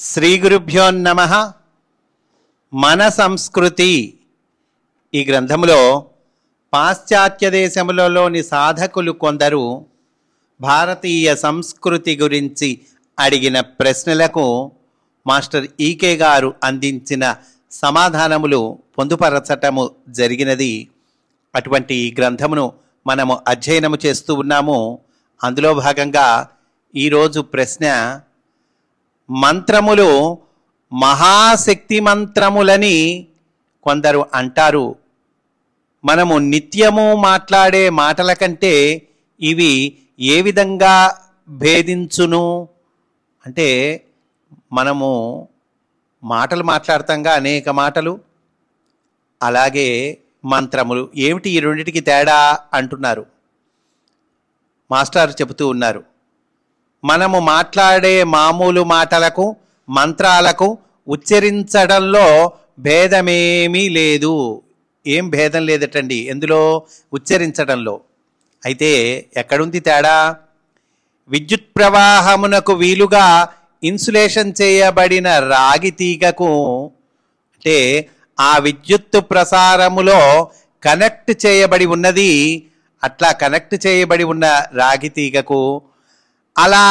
శ్రీ గురుభ్యో నమః. మన సంస్కృతి ఈ గ్రంథములో పాశ్చాత్య దేశములలోని సాధకులు కొందరు భారతీయ సంస్కృతి గురించి అడిగిన ప్రశ్నలకు మాస్టర్ ఈకే గారు అందించిన సమాధానములు పొందుపరచటము జరిగినది. అటువంటి ఈ గ్రంథమును మనము అధ్యయనము చేస్తూ ఉన్నాము. అందులో భాగంగా ఈరోజు ప్రశ్న, మంత్రములు మహాశక్తి మంత్రములని కొందరు అంటారు. మనము నిత్యము మాట్లాడే మాటల కంటే ఇవి ఏ విధంగా భేదించును అంటే, మనము మాటలు మాట్లాడతాంగా అనేక మాటలు, అలాగే మంత్రములు ఏమిటి ఈ రెండిటికి తేడా అంటున్నారు. మాస్టర్ చెబుతూ ఉన్నారు, మనము మాట్లాడే మామూలు మాటలకు మంత్రాలకు ఉచ్చరించడంలో భేదమేమీ లేదు. ఏం భేదం లేదటండి ఎందులో? ఉచ్చరించడంలో. అయితే ఎక్కడుంది తేడా? విద్యుత్ ప్రవాహమునకు వీలుగా ఇన్సులేషన్ చేయబడిన రాగి తీగకు, అంటే ఆ విద్యుత్తు ప్రసారములో కనెక్ట్ చేయబడి ఉన్నది, అట్లా కనెక్ట్ చేయబడి ఉన్న రాగి తీగకు, అలా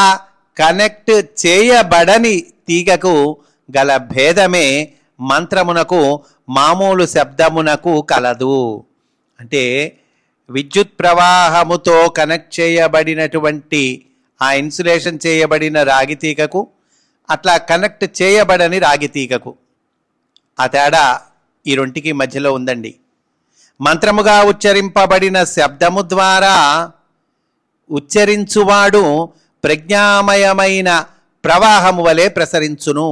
కనెక్ట్ చేయబడని తీగకు గల భేదమే మంత్రమునకు మామూలు శబ్దమునకు కలదు. అంటే విద్యుత్ ప్రవాహముతో కనెక్ట్ చేయబడినటువంటి ఆ ఇన్సులేషన్ చేయబడిన రాగి తీగకు, అట్లా కనెక్ట్ చేయబడని రాగి తీగకు ఆ తేడా ఈ రెంటికి మధ్యలో ఉందండి. మంత్రముగా ఉచ్చరింపబడిన శబ్దము ద్వారా ఉచ్చరించువాడు ప్రజ్ఞామయమైన ప్రవాహము వలె ప్రసరించును.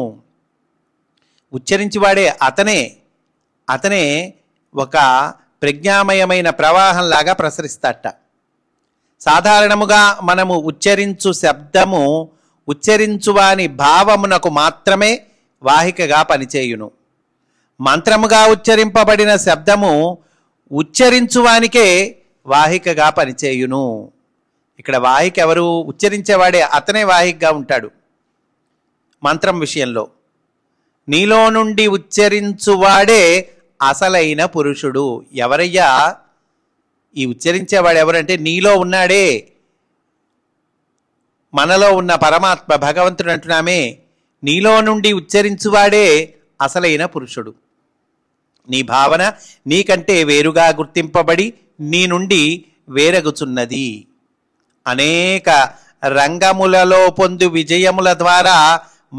ఉచ్చరించువాడే అతనే ఒక ప్రజ్ఞామయమైన ప్రవాహంలాగా ప్రసరిస్తాట. సాధారణముగా మనము ఉచ్చరించు శబ్దము ఉచ్చరించువాని భావమునకు మాత్రమే వాహికగా పనిచేయును. మంత్రముగా ఉచ్చరింపబడిన శబ్దము ఉచ్చరించువానికే వాహికగా పనిచేయును. ఇక్కడ వాహిక ఎవరు? ఉచ్చరించేవాడే, అతనే వాహికగా ఉంటాడు. మంత్రం విషయంలో నీలో నుండి ఉచ్చరించువాడే అసలైన పురుషుడు. ఎవరయ్యా ఈ ఉచ్చరించేవాడు? ఎవరంటే నీలో ఉన్నాడే, మనలో ఉన్న పరమాత్మ భగవంతుడు అంటున్నామే. నీలో నుండి ఉచ్చరించువాడే అసలైన పురుషుడు. నీ భావన నీకంటే వేరుగా గుర్తింపబడి నీ నుండి వేరగుచున్నది. అనేక రంగములలో పొందు విజయముల ద్వారా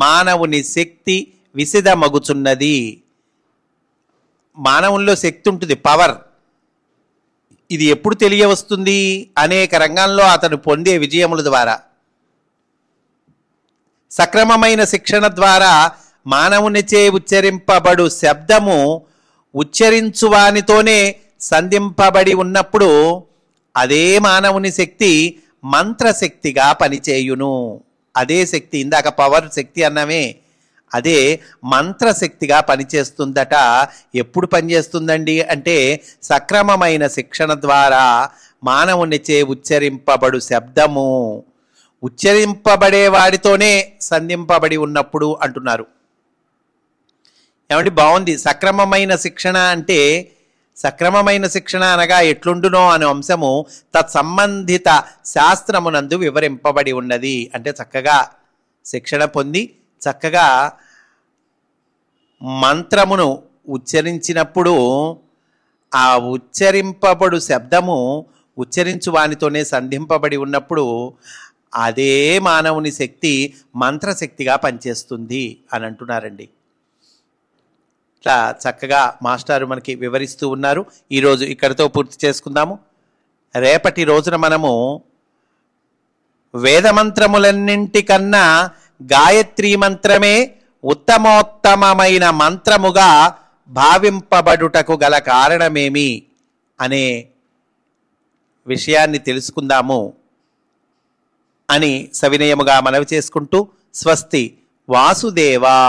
మానవుని శక్తి విసిదమగుచున్నది. మానవుల్లో శక్తి ఉంటుంది, పవర్. ఇది ఎప్పుడు తెలియవస్తుంది? అనేక రంగాల్లో అతను పొందే విజయముల ద్వారా. సక్రమమైన శిక్షణ ద్వారా మానవునిచే ఉచ్చరింపబడు శబ్దము ఉచ్చరించువానితోనే సంధింపబడి ఉన్నప్పుడు అదే మానవుని శక్తి మంత్రశక్తిగా పనిచేయును. అదే శక్తి, ఇందాక పవర్ శక్తి అన్నామే, అదే మంత్రశక్తిగా పనిచేస్తుందట. ఎప్పుడు పనిచేస్తుందండి అంటే, సక్రమమైన శిక్షణ ద్వారా మానవునిచే ఉచ్చరింపబడు శబ్దము ఉచ్చరింపబడే వాడితోనే సంధింపబడి ఉన్నప్పుడు అంటున్నారు. ఏమంటే బాగుంది. సక్రమమైన శిక్షణ అంటే, సక్రమమైన శిక్షణ అనగా ఎట్లుండునో అనే అంశము తత్సంబంధిత శాస్త్రమునందు వివరింపబడి ఉన్నది. అంటే చక్కగా శిక్షణ పొంది చక్కగా మంత్రమును ఉచ్చరించినప్పుడు ఆ ఉచ్చరింపబడు శబ్దము ఉచ్చరించు వానితోనే సంధింపబడి ఉన్నప్పుడు అదే మానవుని శక్తి మంత్రశక్తిగా పనిచేస్తుంది అని అంటున్నారండి. ఇట్లా చక్కగా మాస్టారు మనకి వివరిస్తూ ఉన్నారు. ఈరోజు ఇక్కడితో పూర్తి చేసుకుందాము. రేపటి రోజున మనము వేదమంత్రములన్నింటికన్నా గాయత్రీ మంత్రమే ఉత్తమోత్తమమైన మంత్రముగా భావింపబడుటకు గల కారణమేమి అనే విషయాన్ని తెలుసుకుందాము అని సవినయముగా మనవి చేసుకుంటూ, స్వస్తి. వాసుదేవా.